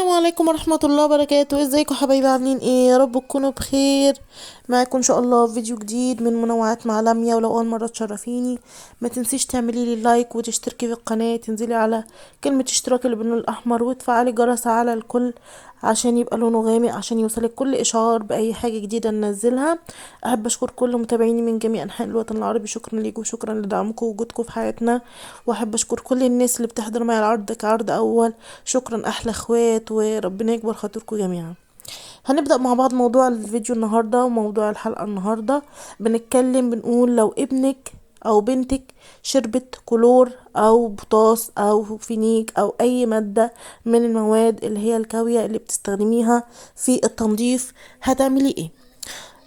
السلام عليكم ورحمة الله وبركاته. ازيكم حبايبي؟ عاملين ايه؟ يا رب تكونوا بخير. معاكم ان شاء الله في فيديو جديد من منوعات مع لميا. ولو اول مرة تشرفيني ما تنسيش تعملي لي لايك وتشتركي في القناة، تنزلي على كلمة اشتراك اللي باللون الاحمر وتفعلي جرس على الكل عشان يبقى لونه غامق، عشان يوصلك كل اشعار باي حاجة جديدة ننزلها. احب اشكر كل متابعيني من جميع انحاء الوطن العربي، شكرا ليكم وشكرا لدعمكم ووجودكم في حياتنا. واحب اشكر كل الناس اللي بتحضر معايا العرض كعرض اول. شكرا احلى اخوات، وربنا يكبر خاطركم جميعا. هنبدأ مع بعض موضوع الفيديو النهاردة وموضوع الحلقة النهاردة. بنقول لو ابنك او بنتك شربت كلور او بوتاس او فينيك او اي مادة من المواد اللي هي الكاوية اللي بتستخدميها في التنظيف، هتعملي ايه؟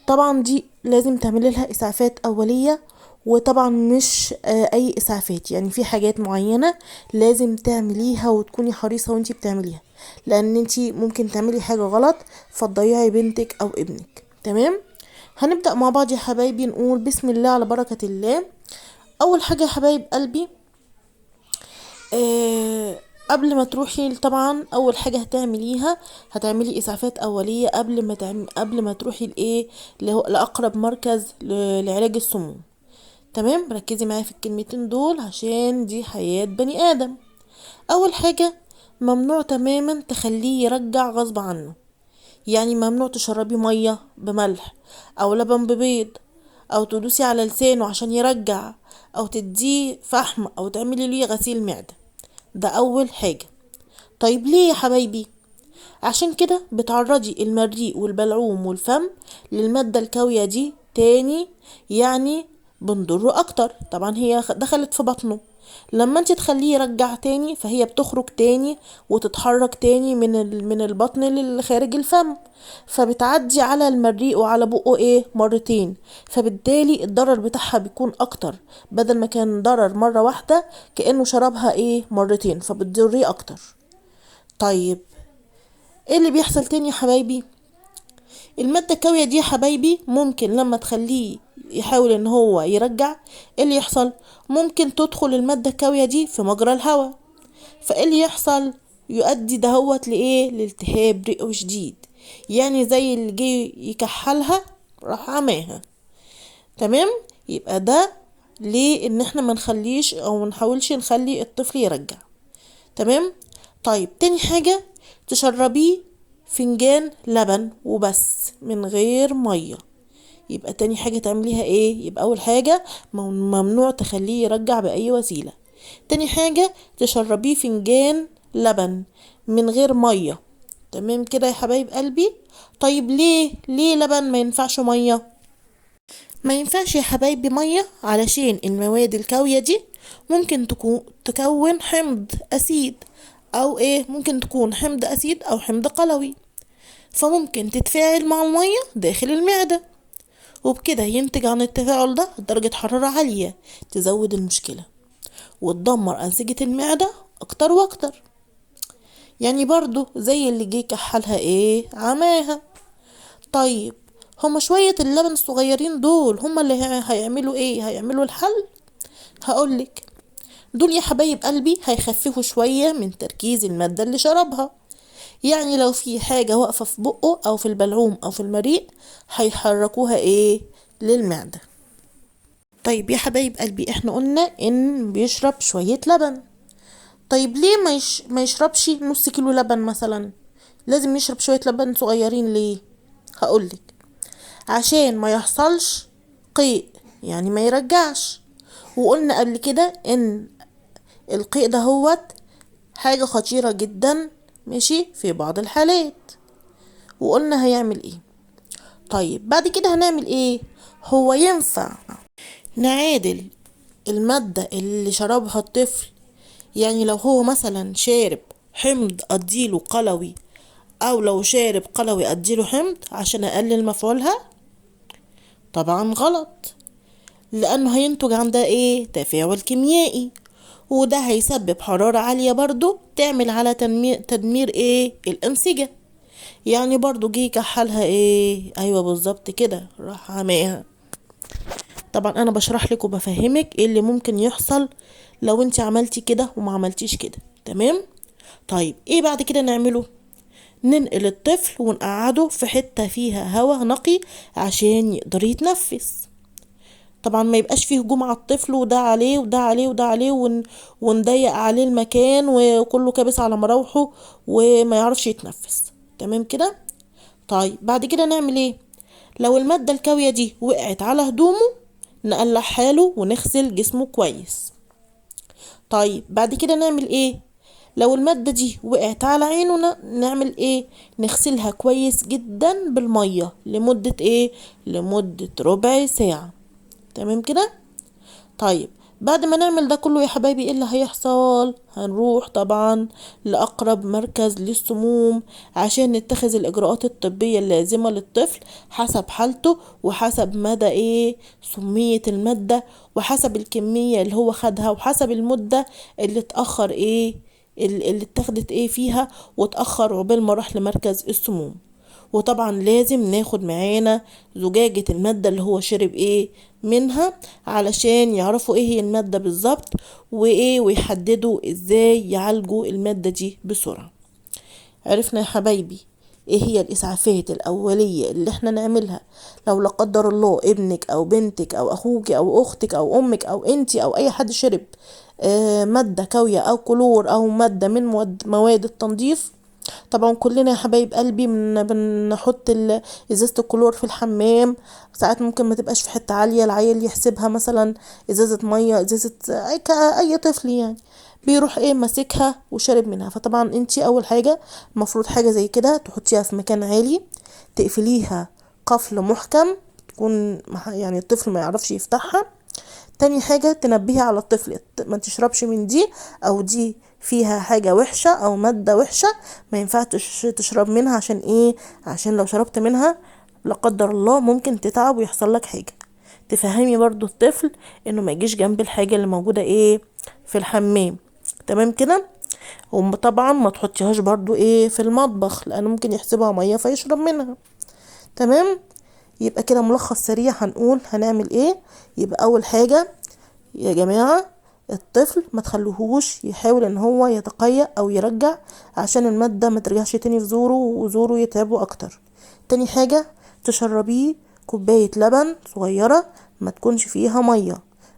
طبعا دي لازم تعملي لها اسعافات اولية. وطبعا مش اي اسعافات، يعني في حاجات معينة لازم تعمليها وتكوني حريصة وانتي بتعمليها، لان انتي ممكن تعملي حاجة غلط فتضيعي بنتك او ابنك. تمام. هنبدأ مع بعض يا حبايبي، نقول بسم الله على بركة الله. اول حاجة يا حبايب قلبي، قبل ما تروحي طبعا اول حاجه هتعمليها، هتعملي اسعافات اوليه قبل ما تروحي لاقرب مركز لعلاج السموم. تمام، ركزي معايا في الكلمتين دول عشان دي حياه بني ادم. اول حاجه، ممنوع تماما تخليه يرجع غصب عنه. يعني ممنوع تشربي ميه بملح او لبن ببيض، او تدوسي على لسانه عشان يرجع، او تديه فحم، او تعملي ليه غسيل معده. ده اول حاجة. طيب ليه يا حبايبي؟ عشان كده بتعرضي المريء والبلعوم والفم للمادة الكاوية دي تاني، يعني بنضره اكتر. طبعا هي دخلت في بطنه، لما انت تخليه يرجع تاني فهي بتخرج تاني وتتحرك تاني من البطن لخارج الفم، فبتعدي على المريء وعلى بقه مرتين، فبالتالي الضرر بتاعها بيكون اكتر. بدل ما كان ضرر مرة واحدة كأنه شربها مرتين، فبتضريه اكتر. طيب ايه اللي بيحصل تاني يا حبايبي؟ المادة الكاوية دي يا حبايبي ممكن لما تخليه يحاول ان هو يرجع، ايه اللي يحصل؟ ممكن تدخل المادة الكاوية دي في مجرى الهواء، فايه اللي يحصل؟ يؤدي دهوت لالتهاب رئوي شديد، يعني زي اللي جه يكحلها راح عماها. تمام. يبقى ده ليه ان احنا ما نخليش او ما نحاولش نخلي الطفل يرجع. تمام. طيب تاني حاجة، تشربيه فنجان لبن وبس من غير مية. يبقى تاني حاجة تعمليها يبقى اول حاجة ممنوع تخليه يرجع بأي وسيلة. تاني حاجة تشربيه فنجان لبن من غير مية. تمام كده يا حبايب قلبي. طيب ليه لبن ما ينفعش مية؟ ما ينفعش يا حبايبي مية علشان المواد الكاوية دي ممكن تكون حمض أسيد، أو ممكن تكون حمض أسيد أو حمض قلوي، فممكن تتفاعل مع المية داخل المعدة، وبكده ينتج عن التفاعل ده درجة حرارة عالية تزود المشكلة وتدمر أنسجة المعدة أكتر وأكتر. يعني برضو زي اللي جه كحلها عماها. طيب هما شوية اللبن الصغيرين دول هما اللي هيعملوا هيعملوا الحل؟ هقولك، دول يا حبايب قلبي هيخففوا شوية من تركيز المادة اللي شربها. يعني لو في حاجة واقفة في بقه او في البلعوم او في المريء هيحركوها للمعدة. طيب يا حبايب قلبي احنا قلنا ان بيشرب شوية لبن. طيب ليه ما يشربش نص كيلو لبن مثلا؟ لازم يشرب شوية لبن صغيرين ليه؟ هقولك، عشان ما يحصلش قيء، يعني ما يرجعش. وقلنا قبل كده ان القيء ده هو حاجة خطيرة جدا ماشي في بعض الحالات، وقلنا هيعمل طيب بعد كده هنعمل هو ينفع نعادل المادة اللي شربها الطفل؟ يعني لو هو مثلا شارب حمض اديله قلوي، او لو شارب قلوي اديله حمض عشان اقلل مفعولها؟ طبعا غلط، لانه هينتج عن ده تفاعل كيميائي، وده هيسبب حرارة عالية برضو تعمل على تدمير الأنسجة. يعني برضو جه كحلها ايوه بالظبط كده راح عماها. طبعا انا بشرح لك وبفهمك اللي ممكن يحصل لو انت عملتي كده وما عملتيش كده. تمام. طيب بعد كده نعمله؟ ننقل الطفل ونقعده في حتة فيها هواء نقي عشان يقدر يتنفس. طبعا ما يبقاش فيه هجوم على الطفل، وده عليه وده عليه وده عليه، ونضيق عليه المكان وكله كابس على مراوحه وما يعرفش يتنفس. تمام كده. طيب بعد كده نعمل ايه؟ لو المادة الكاوية دي وقعت على هدومه نقلع حاله ونغسل جسمه كويس. طيب بعد كده نعمل ايه؟ لو المادة دي وقعت على عينه نعمل ايه؟ نغسلها كويس جدا بالمية لمدة ايه؟ لمدة ربع ساعة. تمام كده. طيب بعد ما نعمل ده كله يا حبايبي ايه اللي هيحصل؟ هنروح طبعا لأقرب مركز للسموم عشان نتخذ الإجراءات الطبية اللازمة للطفل حسب حالته وحسب مدى ايه سمية المادة وحسب الكمية اللي هو خدها وحسب المدة اللي اتأخر ايه اللي اتخذت ايه فيها واتأخر عقبال ما راح لمركز السموم. وطبعا لازم ناخد معانا زجاجة المادة اللي هو شرب ايه منها علشان يعرفوا ايه هي المادة بالظبط وايه ويحددوا ازاي يعالجوا المادة دي بسرعة. عرفنا يا حبايبي ايه هي الاسعافات الاولية اللي احنا نعملها لو لا قدر الله ابنك او بنتك او اخوك او اختك او امك او انتي او اي حد شرب مادة كاوية او كلور او مادة من مواد التنظيف. طبعا كلنا يا حبايب قلبي بنحط ازازة الكلور في الحمام. ساعات ممكن ما تبقاش في حتة عالية، العيل يحسبها مثلا ازازة مية، ازازة اي طفل يعني بيروح ايه ماسكها وشرب منها. فطبعا انتي اول حاجة المفروض حاجة زي كده تحطيها في مكان عالي، تقفليها قفل محكم تكون يعني الطفل ما يعرفش يفتحها. تاني حاجة تنبهي على الطفل ما تشربش من دي او دي فيها حاجة وحشة او مادة وحشة ما ينفعش تشرب منها. عشان ايه؟ عشان لو شربت منها لا قدر الله ممكن تتعب ويحصل لك حاجة. تفهمي برضو الطفل انه ما يجيش جنب الحاجة اللي موجودة ايه في الحمام. تمام كده. وطبعا ما تحطيهاش برضو ايه في المطبخ لانه ممكن يحسبها مية فيشرب منها. تمام. يبقى كده ملخص سريع هنقول هنعمل ايه. يبقى اول حاجة يا جماعة الطفل ما تخلوهوش يحاول ان هو يتقيأ او يرجع عشان المادة ما ترجعش تاني في زوره وزوره يتعبه اكتر. تاني حاجة تشربيه كوباية لبن صغيرة ما تكونش فيها مية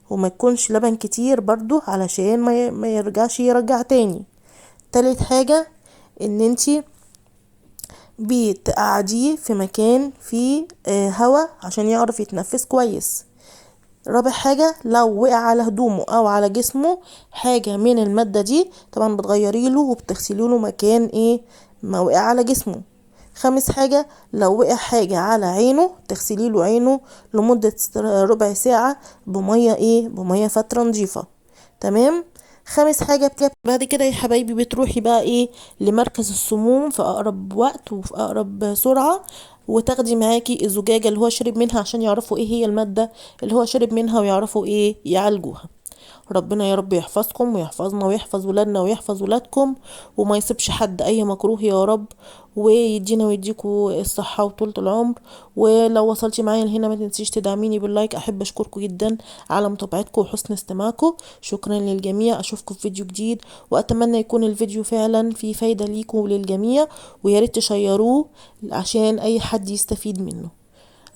وما تكونش لبن كتير برضو علشان ما يرجعش يرجع تاني. تالت حاجة ان انتي بتقعديه في مكان فيه هوا عشان يعرف يتنفس كويس. رابع حاجة لو وقع على هدومه او على جسمه حاجة من المادة دي طبعا بتغيري له وبتغسلي له مكان ايه ما وقع على جسمه. خامس حاجة لو وقع حاجة على عينه تغسلي له عينه لمدة ربع ساعة بمية فترة نظيفة. تمام. خامس حاجة بعد كده يا حبايبي بتروحي بقى ايه لمركز السموم في اقرب وقت وفي اقرب سرعة وتاخدي معاكي الزجاجة اللي هو شرب منها عشان يعرفوا ايه هي المادة اللي هو شرب منها ويعرفوا ايه يعالجوها. ربنا يا رب يحفظكم ويحفظنا ويحفظ ولادنا ويحفظ ولادكم وما يسيبش حد اي مكروه يا رب ويدينا ويديكوا الصحة وطولة العمر. ولو وصلتي معايا لهنا ما تنسيش تدعميني باللايك. احب اشكركم جدا على متابعتكم وحسن استماعكم. شكرا للجميع. اشوفكم في فيديو جديد واتمنى يكون الفيديو فعلا فيه فايدة ليكم وللجميع وياريت تشيروه عشان اي حد يستفيد منه.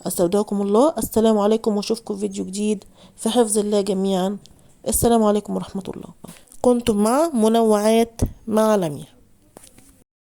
استودعكم الله. السلام عليكم واشوفكم في فيديو جديد في حفظ الله جميعا. السلام عليكم ورحمة الله. كنتم مع منوعات مع لميا.